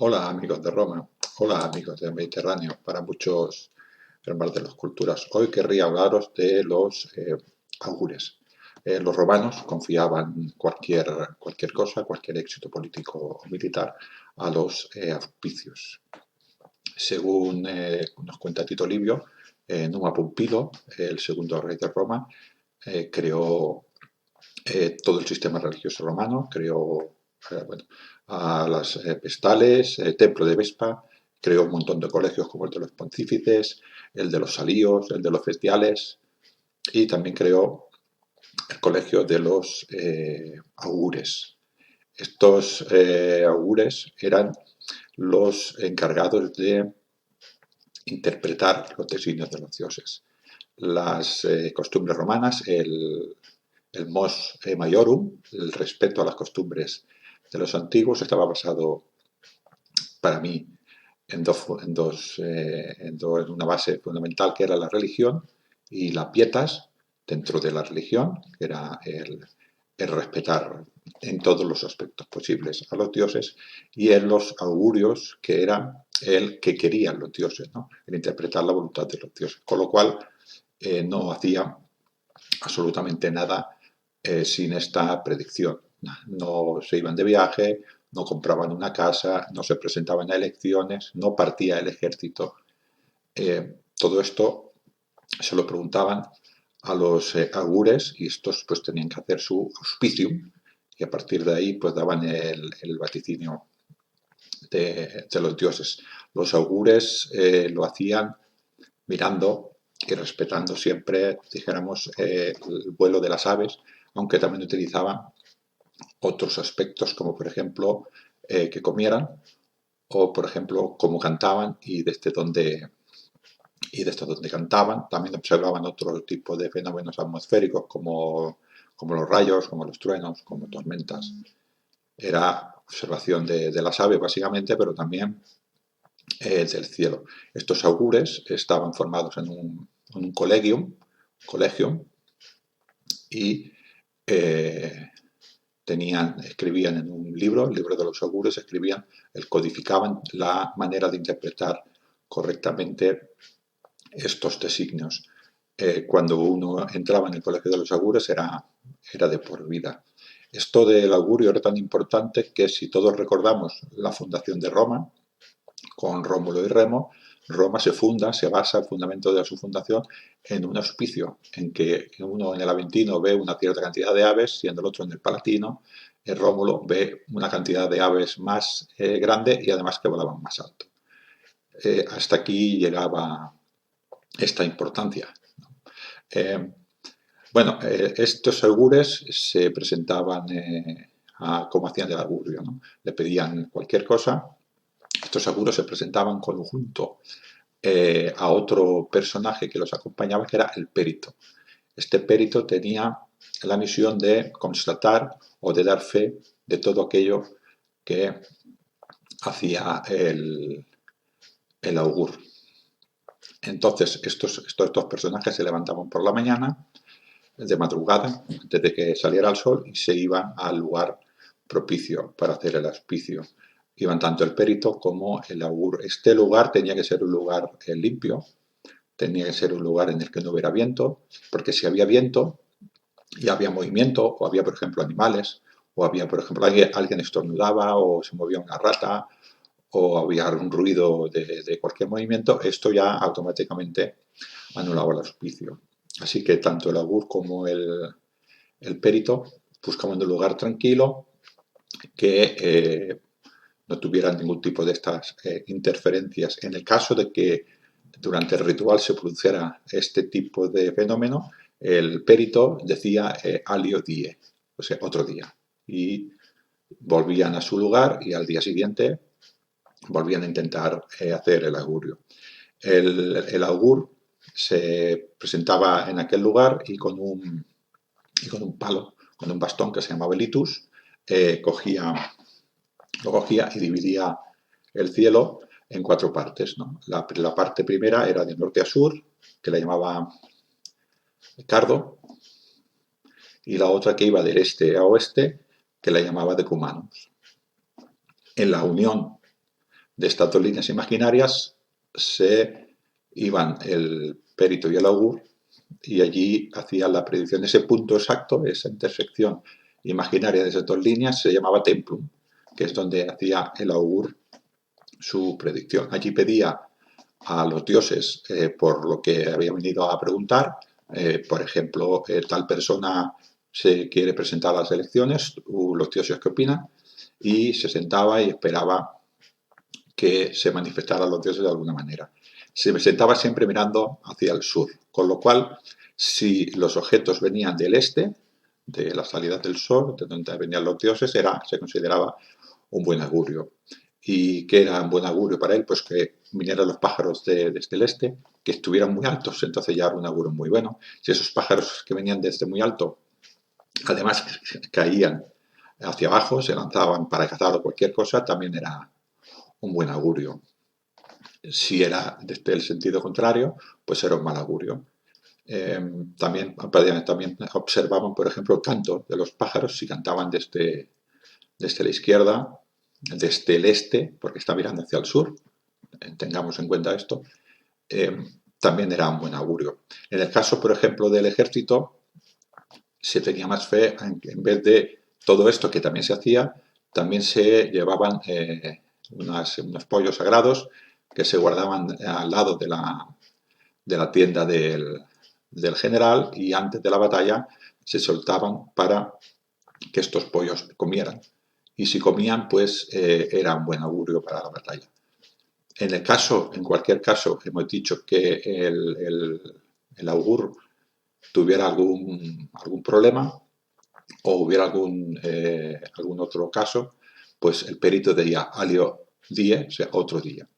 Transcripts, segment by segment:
Hola amigos de Roma, hola amigos del Mediterráneo, para muchos hermanos de las culturas. Hoy querría hablaros de los augures. Los romanos confiaban cualquier cosa, cualquier éxito político o militar a los auspicios. Según nos cuenta Tito Livio, Numa Pompilo, el segundo rey de Roma, creó todo el sistema religioso romano, creó bueno, a las vestales, el templo de Vespa, creó un montón de colegios como el de los pontífices, el de los salíos, el de los festiales y también creó el colegio de los augures. Estos augures eran los encargados de interpretar los designios de los dioses. Las costumbres romanas, el mos maiorum, el respeto a las costumbres de los antiguos, estaba basado para mí en una base fundamental que era la religión y la pietas dentro de la religión, que era el respetar en todos los aspectos posibles a los dioses, y en los augurios, que era el que querían los dioses, ¿no? El interpretar la voluntad de los dioses, con lo cual no hacía absolutamente nada sin esta predicción. No se iban de viaje, no compraban una casa, no se presentaban a elecciones, no partía el ejército. Todo esto se lo preguntaban a los augures y estos pues tenían que hacer su auspicium y a partir de ahí pues daban el vaticinio de los dioses. Los augures lo hacían mirando y respetando siempre, dijéramos, el vuelo de las aves, aunque también utilizaban otros aspectos como por ejemplo que comieran o por ejemplo cómo cantaban y desde donde cantaban. También observaban otro tipo de fenómenos atmosféricos como los rayos, como los truenos, como tormentas. Era observación de las aves básicamente, pero también del cielo. Estos augures estaban formados en un colegio y eh, escribían en un libro, el libro de los augures, codificaban la manera de interpretar correctamente estos designios. Cuando uno entraba en el colegio de los augures era de por vida. Esto del augurio era tan importante que si todos recordamos la fundación de Roma, con Rómulo y Remo, Roma se basa el fundamento de su fundación en un auspicio, en que uno en el Aventino ve una cierta cantidad de aves, siendo el otro en el Palatino, Rómulo ve una cantidad de aves más grande y además que volaban más alto. Hasta aquí llegaba esta importancia. Eh, bueno, estos augures se presentaban como hacían el augurio, ¿no? Le pedían cualquier cosa. Estos augurios se presentaban conjunto a otro personaje que los acompañaba, que era el perito. Este perito tenía la misión de constatar o de dar fe de todo aquello que hacía el augur. Entonces, estos dos personajes se levantaban por la mañana, de madrugada, antes de que saliera el sol, y se iban al lugar propicio para hacer el auspicio. Iban tanto el perito como el augur. Este lugar tenía que ser un lugar limpio, tenía que ser un lugar en el que no hubiera viento, porque si había viento y había movimiento, o había, por ejemplo, animales, o había, por ejemplo, alguien estornudaba, o se movía una rata, o había un ruido de cualquier movimiento, esto ya automáticamente anulaba el auspicio. Así que tanto el augur como el perito buscaban un lugar tranquilo que no tuvieran ningún tipo de estas interferencias. En el caso de que durante el ritual se produciera este tipo de fenómeno, el perito decía alio die, o sea, otro día. Y volvían a su lugar y al día siguiente volvían a intentar hacer el augurio. El augur se presentaba en aquel lugar y con un palo, con un bastón que se llamaba litus, lo cogía y dividía el cielo en cuatro partes, ¿no? La parte primera era de norte a sur, que la llamaba Cardo, y la otra que iba del este a oeste, que la llamaba Decumanus. En la unión de estas dos líneas imaginarias se iban el perito y el augur y allí hacían la predicción. Ese punto exacto, esa intersección imaginaria de esas dos líneas se llamaba templum, que es donde hacía el augur su predicción. Allí pedía a los dioses por lo que había venido a preguntar. Por ejemplo, tal persona se quiere presentar a las elecciones, los dioses qué opinan, y se sentaba y esperaba que se manifestaran los dioses de alguna manera. Se presentaba siempre mirando hacia el sur, con lo cual, si los objetos venían del este, de la salida del sol, de donde venían los dioses, se consideraba un buen augurio. ¿Y qué era un buen augurio para él? Pues que vinieran los pájaros desde el este, que estuvieran muy altos, entonces ya era un augurio muy bueno. Si esos pájaros que venían desde muy alto, además caían hacia abajo, se lanzaban para cazar o cualquier cosa, también era un buen augurio. Si era desde el sentido contrario, pues era un mal augurio. También observaban, por ejemplo, el canto de los pájaros, si cantaban desde la izquierda, desde el este, porque está mirando hacia el sur, tengamos en cuenta esto, también era un buen augurio. En el caso, por ejemplo, del ejército, se tenía más fe, en vez de todo esto que también se hacía, también se llevaban unos pollos sagrados que se guardaban al lado de la tienda del general y antes de la batalla se soltaban para que estos pollos comieran. Y si comían, pues era un buen augurio para la batalla. En cualquier caso, hemos dicho que el augur tuviera algún problema o hubiera algún otro caso, pues el perito diría alio die, o sea, otro día.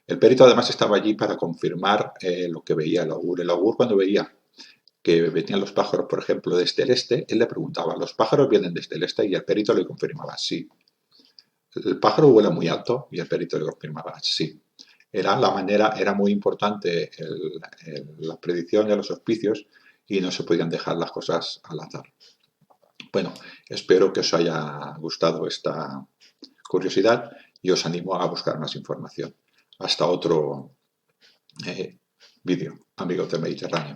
El perito además estaba allí para confirmar lo que veía el augur. El augur, cuando veía que venían los pájaros, por ejemplo, desde el este, él le preguntaba, ¿los pájaros vienen desde el este? Y el perito le confirmaba, sí. El pájaro vuela muy alto y el perito le confirmaba, sí. Era muy importante la predicción y los auspicios y no se podían dejar las cosas al azar. Bueno, espero que os haya gustado esta curiosidad y os animo a buscar más información. Hasta otro vídeo, amigos del Mediterráneo.